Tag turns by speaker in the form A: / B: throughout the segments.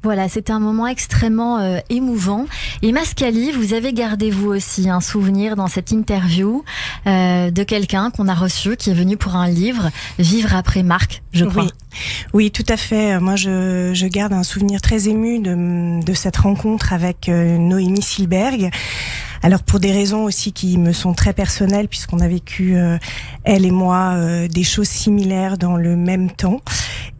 A: Voilà, c'était un moment extrêmement émouvant. Et Mascali, vous avez gardé vous aussi un souvenir dans cette interview de quelqu'un qu'on a reçu, qui est venu pour un livre, Vivre après Marc, je crois.
B: Oui, tout à fait. Moi, je garde un souvenir très ému de cette rencontre avec Noémie Silberg. Alors pour des raisons aussi qui me sont très personnelles, puisqu'on a vécu, elle et moi, des choses similaires dans le même temps.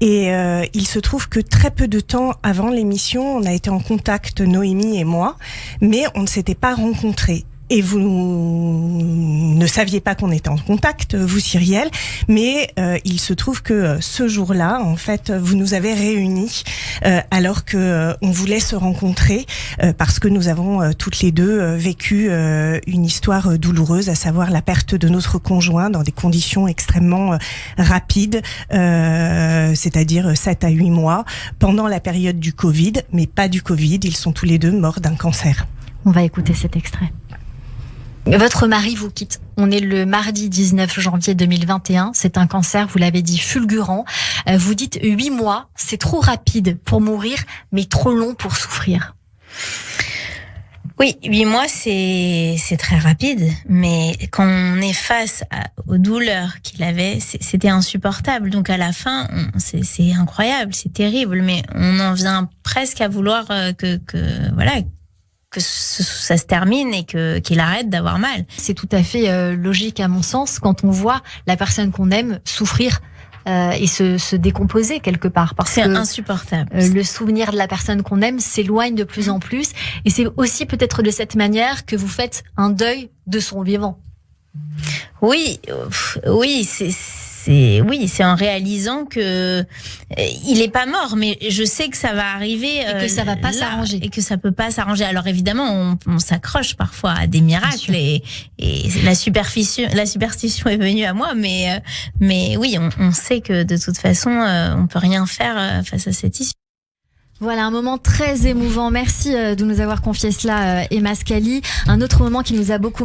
B: Et il se trouve que très peu de temps avant l'émission, on a été en contact, Noémie et moi, mais on ne s'était pas rencontrés. Et vous ne saviez pas qu'on était en contact, vous Cyrielle, mais il se trouve que ce jour-là, en fait, vous nous avez réunis alors que on voulait se rencontrer parce que nous avons toutes les deux vécu une histoire douloureuse, à savoir la perte de notre conjoint dans des conditions extrêmement rapides, c'est-à-dire 7 à 8 mois, pendant la période du Covid, mais pas du Covid, ils sont tous les deux morts d'un cancer.
A: On va écouter cet extrait. Votre mari vous quitte. On est le mardi 19 janvier 2021. C'est un cancer, vous l'avez dit, fulgurant. Vous dites 8 mois, c'est trop rapide pour mourir, mais trop long pour souffrir.
C: Oui, 8 mois, c'est très rapide. Mais quand on est face aux douleurs qu'il avait, c'était insupportable. Donc à la fin, c'est incroyable, c'est terrible. Mais on en vient presque à vouloir que ça se termine et qu'il arrête d'avoir mal.
A: C'est tout à fait logique à mon sens quand on voit la personne qu'on aime souffrir et se décomposer quelque part.
C: C'est insupportable.
A: Le souvenir de la personne qu'on aime s'éloigne de plus en plus. Et c'est aussi peut-être de cette manière que vous faites un deuil de son vivant.
C: Oui, c'est en réalisant que il est pas mort, mais je sais que ça va arriver
A: et que ça va pas s'arranger
C: et que ça peut pas s'arranger. Alors évidemment, on s'accroche parfois à des miracles et la superstition est venue à moi, mais oui, on sait que de toute façon, on peut rien faire face à cette issue.
A: Voilà, un moment très émouvant. Merci de nous avoir confié cela, Emma Scali. Un autre moment qui nous a beaucoup